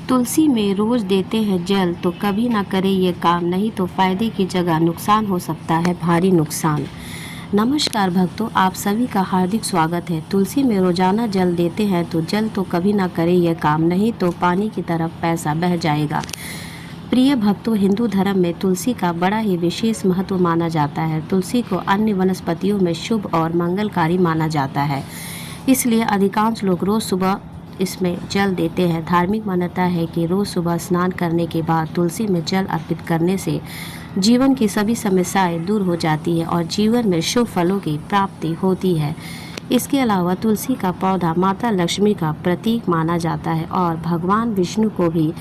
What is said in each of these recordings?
तुलसी में रोज देते हैं जल तो कभी ना करे ये काम, नहीं तो फायदे की जगह नुकसान हो सकता है, भारी नुकसान। नमस्कार भक्तों, आप सभी का हार्दिक स्वागत है। तुलसी में रोजाना जल देते हैं तो जल तो कभी ना करे ये काम, नहीं तो पानी की तरफ पैसा बह जाएगा। प्रिय भक्तों, हिंदू धर्म में तुलसी का बड़ा ही विशेष महत्व माना जाता है। तुलसी को अन्य वनस्पतियों में शुभ और मंगलकारी माना जाता है, इसलिए अधिकांश लोग रोज सुबह इसमें जल देते हैं। धार्मिक मान्यता है कि रोज सुबह स्नान करने के बाद तुलसी में जल अर्पित करने से जीवन की सभी समस्याएं दूर हो जाती है और जीवन में शुभ फलों की प्राप्ति होती है। इसके अलावा तुलसी का पौधा माता लक्ष्मी का प्रतीक माना जाता है और भगवान विष्णु को भी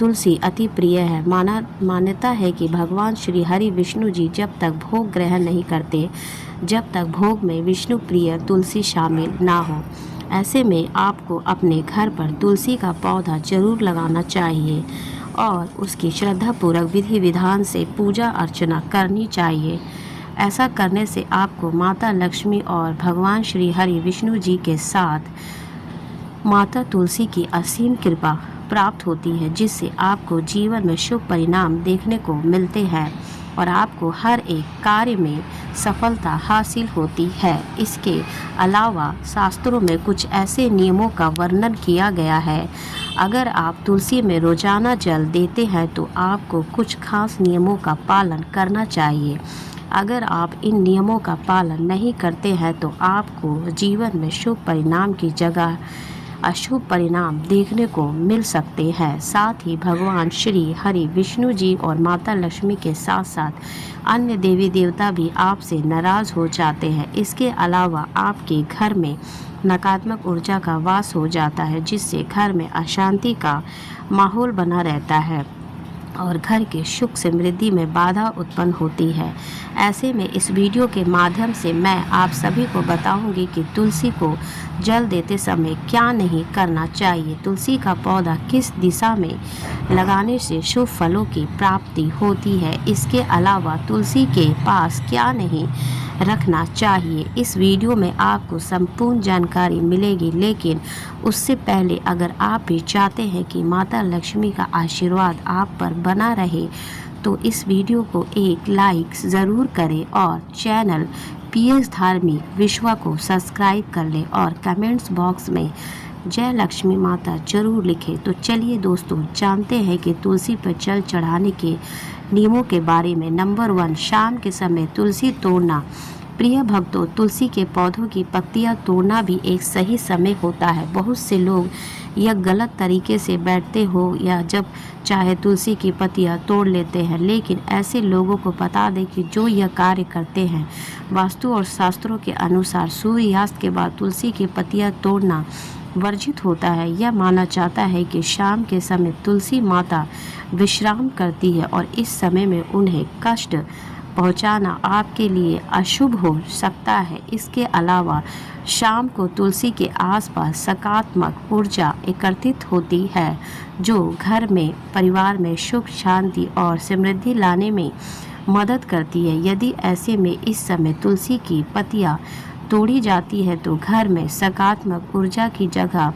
तुलसी अति प्रिय है। मान्यता है कि भगवान श्री हरि विष्णु जी जब तक भोग ग्रहण नहीं करते, जब तक भोग में विष्णु प्रिय तुलसी शामिल ना हो। ऐसे में आपको अपने घर पर तुलसी का पौधा जरूर लगाना चाहिए और उसकी श्रद्धापूर्वक विधि विधान से पूजा अर्चना करनी चाहिए। ऐसा करने से आपको माता लक्ष्मी और भगवान श्री हरि विष्णु जी के साथ माता तुलसी की असीम कृपा प्राप्त होती है, जिससे आपको जीवन में शुभ परिणाम देखने को मिलते हैं और आपको हर एक कार्य में सफलता हासिल होती है। इसके अलावा शास्त्रों में कुछ ऐसे नियमों का वर्णन किया गया है। अगर आप तुलसी में रोजाना जल देते हैं तो आपको कुछ खास नियमों का पालन करना चाहिए। अगर आप इन नियमों का पालन नहीं करते हैं तो आपको जीवन में शुभ परिणाम की जगह अशुभ परिणाम देखने को मिल सकते हैं। साथ ही भगवान श्री हरि विष्णु जी और माता लक्ष्मी के साथ साथ अन्य देवी देवता भी आपसे नाराज हो जाते हैं। इसके अलावा आपके घर में नकारात्मक ऊर्जा का वास हो जाता है, जिससे घर में अशांति का माहौल बना रहता है और घर के सुख समृद्धि में बाधा उत्पन्न होती है। ऐसे में इस वीडियो के माध्यम से मैं आप सभी को बताऊंगी कि तुलसी को जल देते समय क्या नहीं करना चाहिए, तुलसी का पौधा किस दिशा में लगाने से शुभ फलों की प्राप्ति होती है। इसके अलावा तुलसी के पास क्या नहीं रखना चाहिए। इस वीडियो में आपको संपूर्ण जानकारी मिलेगी, लेकिन उससे पहले अगर आप भी चाहते हैं कि माता लक्ष्मी का आशीर्वाद आप पर बना रहे तो इस वीडियो को एक लाइक ज़रूर करें और चैनल पीएस धार्मिक विश्व को सब्सक्राइब कर लें और कमेंट्स बॉक्स में जय लक्ष्मी माता जरूर लिखें। तो चलिए दोस्तों, जानते हैं कि तुलसी पर जल चढ़ाने के नियमों के बारे में। नंबर 1, शाम के समय तुलसी तोड़ना। प्रिय भक्तों, तुलसी के पौधों की पत्तियां तोड़ना भी एक सही समय होता है। बहुत से लोग यह गलत तरीके से बैठते हो या जब चाहे तुलसी की पत्तियां तोड़ लेते हैं, लेकिन ऐसे लोगों को बता दें कि जो यह कार्य करते हैं, वास्तु और शास्त्रों के अनुसार सूर्यास्त के बाद तुलसी की पत्तियां तोड़ना वर्जित होता है। यह माना जाता है कि शाम के समय तुलसी माता विश्राम करती है और इस समय में उन्हें कष्ट पहुंचाना आपके लिए अशुभ हो सकता है। इसके अलावा शाम को तुलसी के आसपास सकारात्मक ऊर्जा एकत्रित होती है, जो घर में परिवार में सुख शांति और समृद्धि लाने में मदद करती है। यदि ऐसे में इस समय तुलसी की पत्तियां तोड़ी जाती है तो घर में सकारात्मक ऊर्जा की जगह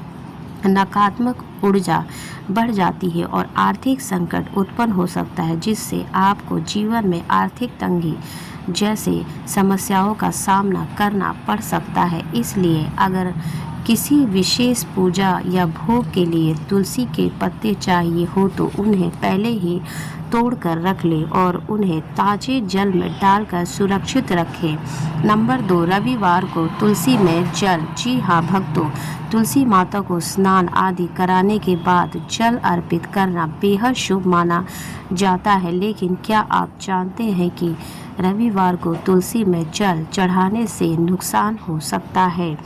नकारात्मक ऊर्जा बढ़ जाती है और आर्थिक संकट उत्पन्न हो सकता है, जिससे आपको जीवन में आर्थिक तंगी जैसे समस्याओं का सामना करना पड़ सकता है। इसलिए अगर किसी विशेष पूजा या भोग के लिए तुलसी के पत्ते चाहिए हो तो उन्हें पहले ही तोड़ कर रख लें और उन्हें ताजे जल में डालकर सुरक्षित रखें। नंबर 2, रविवार को तुलसी में जल। जी हाँ भक्तों, तुलसी माता को स्नान आदि कराने के बाद जल अर्पित करना बेहद शुभ माना जाता है। लेकिन क्या आप जानते हैं कि रविवार को तुलसी में जल चढ़ाने से नुकसान हो सकता है?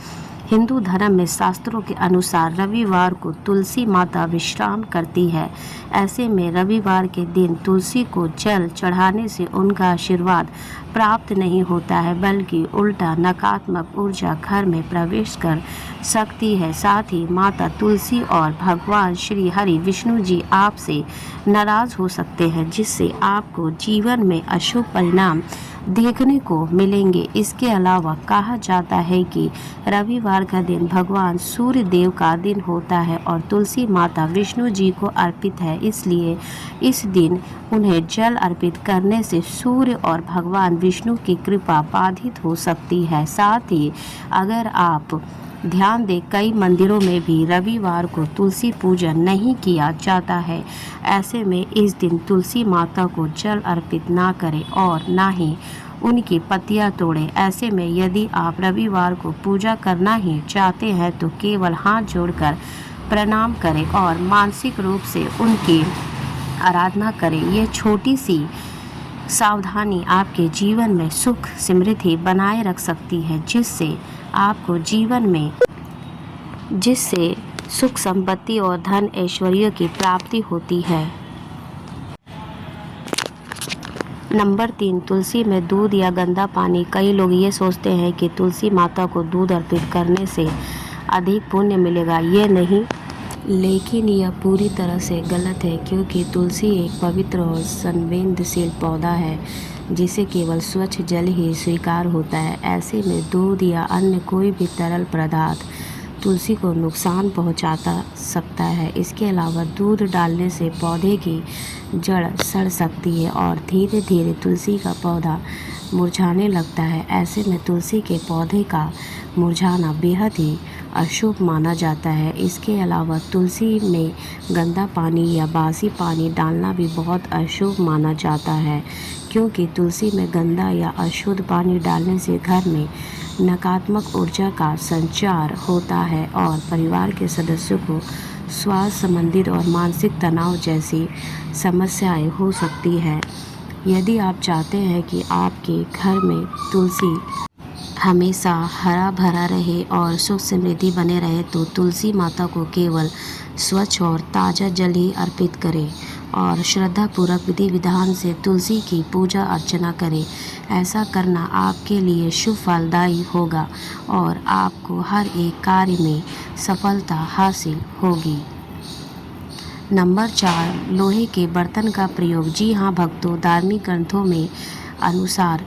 हिंदू धर्म में शास्त्रों के अनुसार रविवार को तुलसी माता विश्राम करती है। ऐसे में रविवार के दिन तुलसी को जल चढ़ाने से उनका आशीर्वाद प्राप्त नहीं होता है, बल्कि उल्टा नकारात्मक ऊर्जा घर में प्रवेश कर सकती है। साथ ही माता तुलसी और भगवान श्री हरि विष्णु जी आपसे नाराज हो सकते हैं, जिससे आपको जीवन में अशुभ परिणाम देखने को मिलेंगे। इसके अलावा कहा जाता है कि रविवार का दिन भगवान सूर्य देव का दिन होता है और तुलसी माता विष्णु जी को अर्पित है, इसलिए इस दिन उन्हें जल अर्पित करने से सूर्य और भगवान विष्णु की कृपा बाधित हो सकती है। साथ ही अगर आप ध्यान दें, कई मंदिरों में भी रविवार को तुलसी पूजन नहीं किया जाता है। ऐसे में इस दिन तुलसी माता को जल अर्पित ना करें और ना ही उनकी पत्तियां तोड़ें। ऐसे में यदि आप रविवार को पूजा करना ही चाहते हैं तो केवल हाथ जोड़कर प्रणाम करें और मानसिक रूप से उनकी आराधना करें। ये छोटी सी सावधानी आपके जीवन में सुख समृद्धि बनाए रख सकती है, जिससे सुख संपत्ति और धन ऐश्वर्य की प्राप्ति होती है। नंबर 3, तुलसी में दूध या गंदा पानी। कई लोग ये सोचते हैं कि तुलसी माता को दूध अर्पित करने से अधिक पुण्य मिलेगा। ये नहीं, लेकिन यह पूरी तरह से गलत है, क्योंकि तुलसी एक पवित्र और संवेदनशील पौधा है जिसे केवल स्वच्छ जल ही स्वीकार होता है। ऐसे में दूध या अन्य कोई भी तरल पदार्थ तुलसी को नुकसान पहुंचा सकता है। इसके अलावा दूध डालने से पौधे की जड़ सड़ सकती है और धीरे धीरे तुलसी का पौधा मुरझाने लगता है। ऐसे में तुलसी के पौधे का मुरझाना बेहद ही अशुभ माना जाता है। इसके अलावा तुलसी में गंदा पानी या बासी पानी डालना भी बहुत अशुभ माना जाता है, क्योंकि तुलसी में गंदा या अशुद्ध पानी डालने से घर में नकारात्मक ऊर्जा का संचार होता है और परिवार के सदस्यों को स्वास्थ्य संबंधित और मानसिक तनाव जैसी समस्याएं हो सकती है। यदि आप चाहते हैं कि आपके घर में तुलसी हमेशा हरा भरा रहे और सुख समृद्धि बने रहे, तो तुलसी माता को केवल स्वच्छ और ताज़ा जल ही अर्पित करें और श्रद्धापूर्वक विधि विधान से तुलसी की पूजा अर्चना करें। ऐसा करना आपके लिए शुभ फलदायी होगा और आपको हर एक कार्य में सफलता हासिल होगी। नंबर 4, लोहे के बर्तन का प्रयोग। जी हाँ भक्तों, धार्मिक ग्रंथों में अनुसार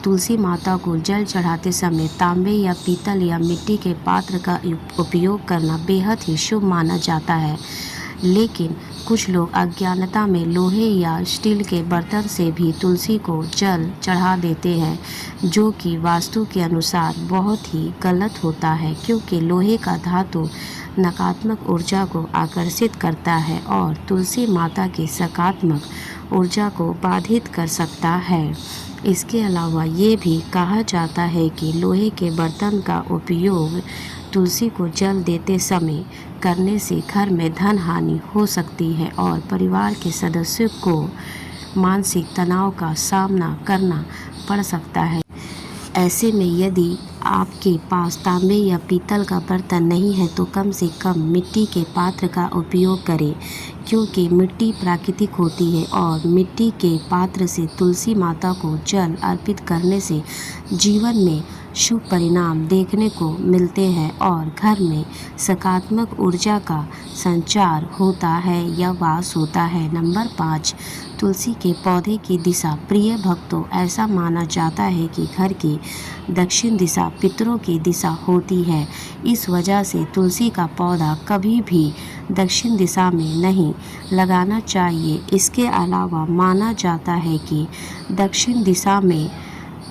तुलसी माता को जल चढ़ाते समय तांबे या पीतल या मिट्टी के पात्र का उपयोग करना बेहद ही शुभ माना जाता है, लेकिन कुछ लोग अज्ञानता में लोहे या स्टील के बर्तन से भी तुलसी को जल चढ़ा देते हैं, जो कि वास्तु के अनुसार बहुत ही गलत होता है, क्योंकि लोहे का धातु नकारात्मक ऊर्जा को आकर्षित करता है और तुलसी माता की सकारात्मक ऊर्जा को बाधित कर सकता है। इसके अलावा ये भी कहा जाता है कि लोहे के बर्तन का उपयोग तुलसी को जल देते समय करने से घर में धन हानि हो सकती है और परिवार के सदस्यों को मानसिक तनाव का सामना करना पड़ सकता है। ऐसे में यदि आपके पास तांबे या पीतल का बर्तन नहीं है तो कम से कम मिट्टी के पात्र का उपयोग करें, क्योंकि मिट्टी प्राकृतिक होती है और मिट्टी के पात्र से तुलसी माता को जल अर्पित करने से जीवन में शुभ परिणाम देखने को मिलते हैं और घर में सकारात्मक ऊर्जा का संचार होता है या वास होता है। नंबर 5, तुलसी के पौधे की दिशा। प्रिय भक्तों, ऐसा माना जाता है कि घर की दक्षिण दिशा पितरों की दिशा होती है। इस वजह से तुलसी का पौधा कभी भी दक्षिण दिशा में नहीं लगाना चाहिए। इसके अलावा माना जाता है कि दक्षिण दिशा में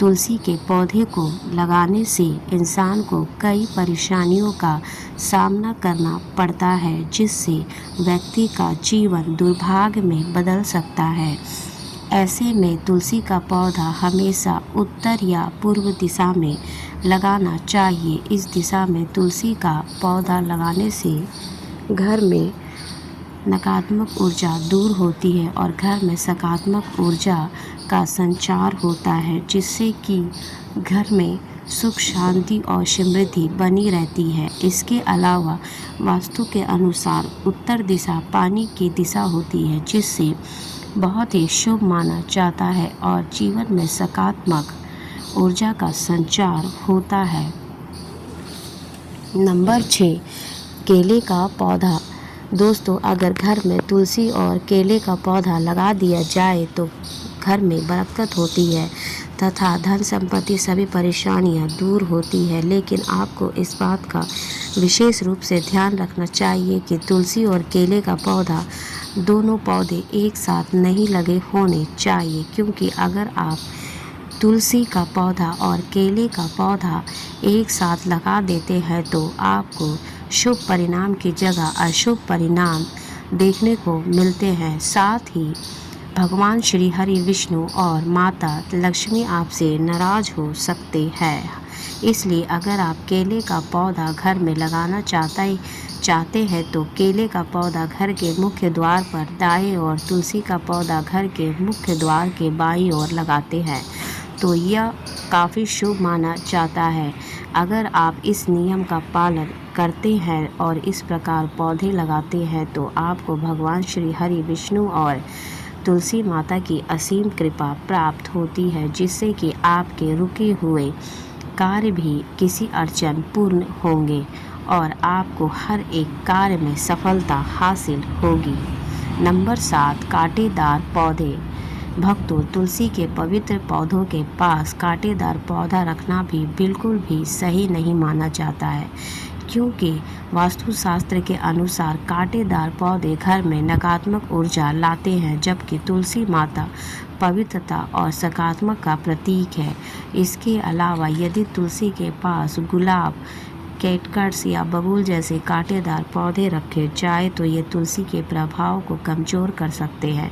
तुलसी के पौधे को लगाने से इंसान को कई परेशानियों का सामना करना पड़ता है, जिससे व्यक्ति का जीवन दुर्भाग्य में बदल सकता है। ऐसे में तुलसी का पौधा हमेशा उत्तर या पूर्व दिशा में लगाना चाहिए। इस दिशा में तुलसी का पौधा लगाने से घर में नकारात्मक ऊर्जा दूर होती है और घर में सकारात्मक ऊर्जा का संचार होता है, जिससे कि घर में सुख शांति और समृद्धि बनी रहती है। इसके अलावा वास्तु के अनुसार उत्तर दिशा पानी की दिशा होती है, जिससे बहुत ही शुभ माना जाता है और जीवन में सकारात्मक ऊर्जा का संचार होता है। नंबर 6, केले का पौधा। दोस्तों, अगर घर में तुलसी और केले का पौधा लगा दिया जाए तो घर में बरकत होती है, तथा धन संपत्ति सभी परेशानियां दूर होती है। लेकिन आपको इस बात का विशेष रूप से ध्यान रखना चाहिए कि तुलसी और केले का पौधा दोनों पौधे एक साथ नहीं लगे होने चाहिए, क्योंकि अगर आप तुलसी का पौधा और केले का पौधा एक साथ लगा देते हैं तो आपको शुभ परिणाम की जगह अशुभ परिणाम देखने को मिलते हैं। साथ ही भगवान श्री हरि विष्णु और माता लक्ष्मी आपसे नाराज हो सकते हैं। इसलिए अगर आप केले का पौधा घर में लगाना चाहते हैं तो केले का पौधा घर के मुख्य द्वार पर दाएं और तुलसी का पौधा घर के मुख्य द्वार के बाईं ओर लगाते हैं तो यह काफ़ी शुभ माना जाता है। अगर आप इस नियम का पालन करते हैं और इस प्रकार पौधे लगाते हैं तो आपको भगवान श्री हरि विष्णु और तुलसी माता की असीम कृपा प्राप्त होती है, जिससे कि आपके रुके हुए कार्य भी किसी अड़चन पूर्ण होंगे और आपको हर एक कार्य में सफलता हासिल होगी। नंबर 7, कांटेदार पौधे। भक्तों, तुलसी के पवित्र पौधों के पास कांटेदार पौधा रखना भी बिल्कुल भी सही नहीं माना जाता है, क्योंकि वास्तुशास्त्र के अनुसार कांटेदार पौधे घर में नकारात्मक ऊर्जा लाते हैं, जबकि तुलसी माता पवित्रता और सकारात्मक का प्रतीक है। इसके अलावा यदि तुलसी के पास गुलाब, कैक्टस या बबूल जैसे कांटेदार पौधे रखे जाए तो ये तुलसी के प्रभाव को कमज़ोर कर सकते हैं।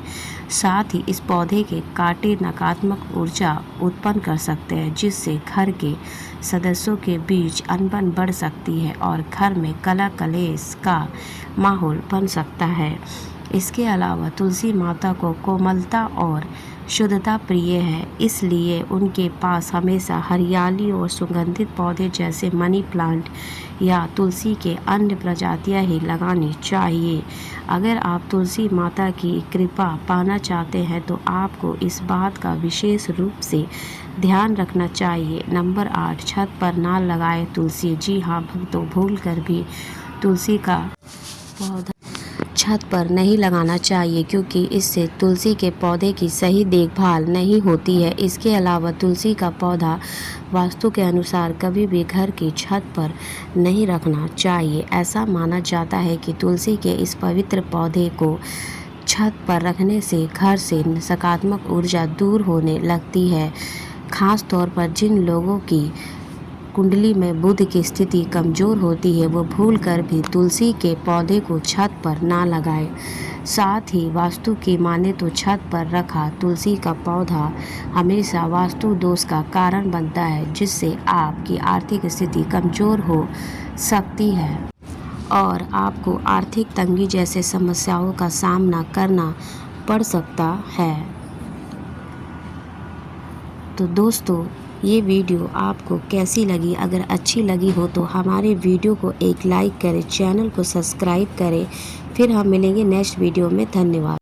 साथ ही इस पौधे के कांटे नकारात्मक ऊर्जा उत्पन्न कर सकते हैं, जिससे घर के सदस्यों के बीच अनबन बढ़ सकती है और घर में कलह कलेश का माहौल बन सकता है। इसके अलावा तुलसी माता को कोमलता और शुद्धता प्रिय है, इसलिए उनके पास हमेशा हरियाली और सुगंधित पौधे जैसे मनी प्लांट या तुलसी के अन्य प्रजातियां ही लगानी चाहिए। अगर आप तुलसी माता की कृपा पाना चाहते हैं तो आपको इस बात का विशेष रूप से ध्यान रखना चाहिए। नंबर 8, छत पर ना लगाए तुलसी। जी हाँ भक्तों, भूल कर भी तुलसी का पौधा छत पर नहीं लगाना चाहिए, क्योंकि इससे तुलसी के पौधे की सही देखभाल नहीं होती है। इसके अलावा तुलसी का पौधा वास्तु के अनुसार कभी भी घर की छत पर नहीं रखना चाहिए। ऐसा माना जाता है कि तुलसी के इस पवित्र पौधे को छत पर रखने से घर से नकारात्मक ऊर्जा दूर होने लगती है। खास तौर पर जिन लोगों की कुंडली में बुध की स्थिति कमज़ोर होती है वो भूल कर भी तुलसी के पौधे को छत पर ना लगाए। साथ ही वास्तु की माने तो छत पर रखा तुलसी का पौधा हमेशा वास्तु दोष का कारण बनता है, जिससे आपकी आर्थिक स्थिति कमज़ोर हो सकती है और आपको आर्थिक तंगी जैसे समस्याओं का सामना करना पड़ सकता है। तो दोस्तों, ये वीडियो आपको कैसी लगी? अगर अच्छी लगी हो तो हमारे वीडियो को एक लाइक करें, चैनल को सब्सक्राइब करें। फिर हम मिलेंगे नेक्स्ट वीडियो में। धन्यवाद।